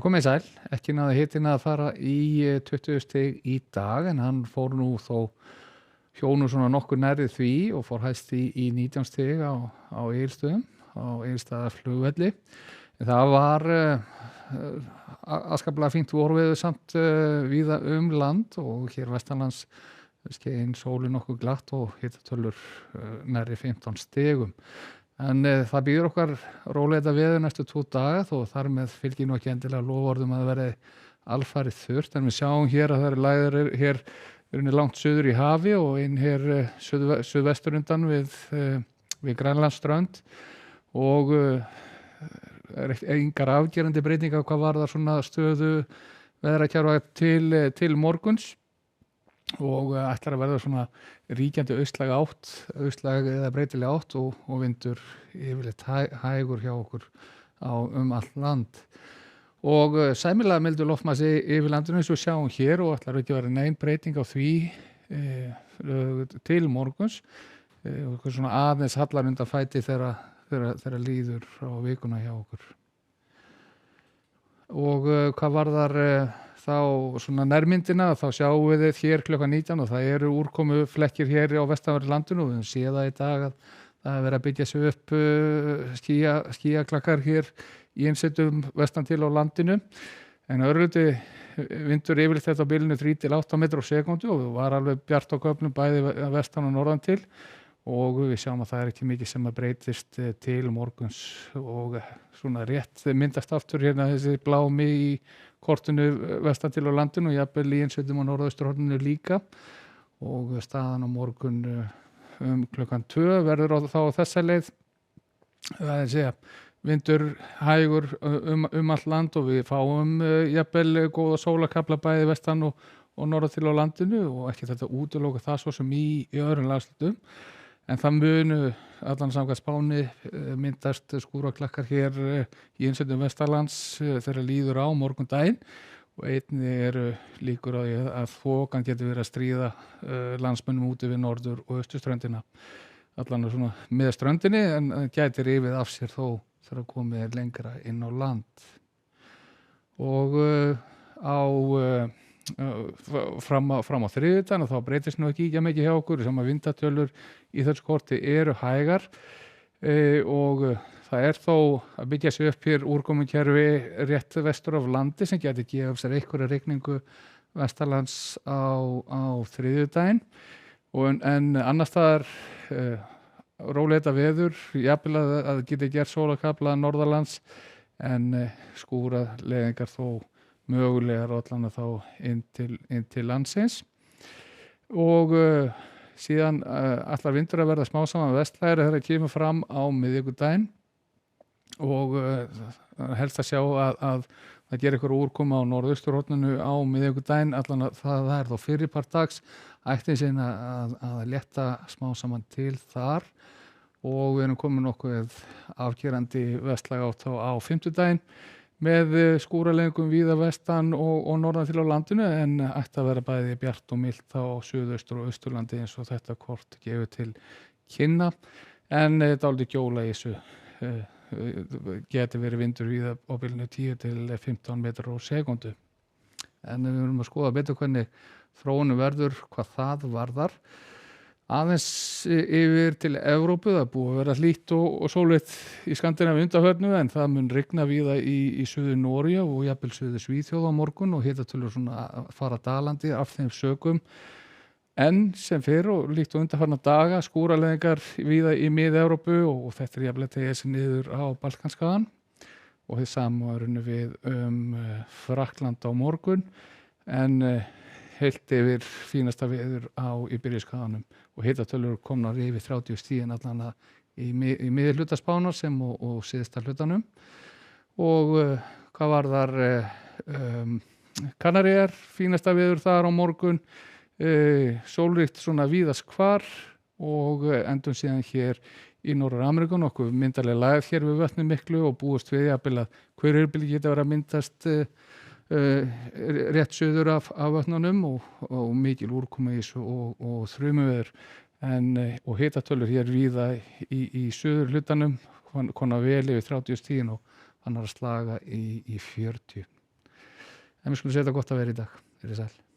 Já, komið sæl, ekki náði hitinn að fara í 20 stig í dag en hann fór nú þó hjónu svona nokkur nærrið því og fór hæst í 19 stig á Egilsstöðum, á Egilsstaðaflugvelli. En það var afskaplega fínt vorveður samt víða land og hér vestanlands skein sólin nokkuð glatt og hitatölur nærri 15 stigum. En það býður okkar róleita veður næstu 2 daga þó þar með fylgir nú ekki endilega loforðum að verði alfarið þurrt. En við sjáum hér að það eru lægðir hér langt suður í hafi og inn hér suðvestur undan við Grænlandsströnd og er engar afgerandi breytingar hvað varðar svona stöðu veðrakerfa til morguns. Og ætlar að verða svona ríkjandi austlæg eða breytileg átt og vindur yfirleitt hægur hjá okkur allt land. Og sæmilega mildur loftmassi yfir landinu eins og við sjáum hér og ætlar ekki að vera nein breyting á því til morguns. Svona aðeins hallar undan fæti þegar líður á vikuna hjá okkur. Og hvað varðar þá svona nærmyndina þá sjáum við hér klukkan 19 og það eru úrkomu flekkir hér á vestanverðu landinu og við séum það í dag að það er verið að byggja sig upp skýjaklakkar hér í innsettum vestan til á landinu en örluti vindur yfirleitt þetta á bilinu 3 til 8 metrar á sekúndu og var alveg bjart á köflum bæði vestan og norðan til og við sjáum að það er ekki mikið sem að breytist til morguns og svona rétt myndast aftur hérna þessi blámi í kortinu vestan til á landinu og jafnvel í innsveitum á norðausturhorninu líka og staðan á morgun klukkan 2 verður þá á þessa leið vindur hægur allt land og við fáum jafnvel góða sólakafla bæði vestan og norða til á landinu og ekki þetta útiloka það svo sem í öðrum landslutum en það munu allan samkvæmt spáni myndast skúraklakkar hér í innsveitum vestanlands þegar líður á morgundaginn og einnig eru líkur á því að þokan getur verið að stríða landsmönnum úti við norður- og austurströndina allan svona með ströndinni en gæti rifið af sér þó þegar komið lengra inn á land og fram á þriðjudaginn og þá breytist nú ekki mikið hjá okkur sem að vindatölur í þessu korti eru hægar og það er þó að byggja sig upp hér úrkomukerfi rétt vestur af landi sem geti gefið sér einhverja rigningu vestanlands á þriðjudaginn en annars staðar róleita veður jafnvel að geti gert sólakafla norðanlands en skúraleiðingar þó mögulegar allan að þá inn til landsins og síðan allar vindur að verða smá saman vestlægri þegar það kemur fram á miðvikudaginn og helst að sjá að það gerir eitthvað úrkoma á norðausturhorninu á miðvikudaginn allan að það er þá fyrirpart dags ætti sín að létta smá saman til þar og við erum komin nokkuð afgerandi vestlæg átt á fimmtudaginn með skúraleiðingum víða vestan og norðan til á landinu en ætti að vera bæði bjart og milt á suðaustur og austurlandi eins og þetta kort gefur til kynna en dálítið gjóla í þessu geti verið vindur víða á bilinu 10 til 15 metrar á sekúndu en við erum að skoða betur hvernig þróunum verður hvað það varðar aðeins yfir til Evrópu, það búið að vera hlýtt og sólið í Skandinavíu undanfarnu en það mun rigna víða í suður Noregi og jafnvel suður Svíþjóð á morgun og hitatölur svona að fara dalandi af þeim sökum en sem fyrr og líkt og undanfarna daga skúraleiðingar víða í mið-Evrópu og þetta er jafnvel tegið sig niður á Balkanskagann og þið sama við Frakkland á morgun en heilt yfir fínasta veður á Íberíuskaganum og hitatölur komnar yfir 30 stigin allan í miðhluta Spánar sem og síðasta hlutanum og hvað varðar Kanaríar fínasta veður þar á morgun sólríkt svona víðast hvar og endum síðan hér í Norður-Ameríku nokkuð myndarlega lægð hér við vötnum miklu og búist við jafnvel að hverjubili geta verið að myndast rétt suður af vötnunum og mikil úrkoma í þessu og þrumuveður og hitatölur hér víða í suður hlutanum konar vel yfir 30 stigin og hann er að slaga í 40 en við skulum segja þetta gott að vera í dag. Verið sæl.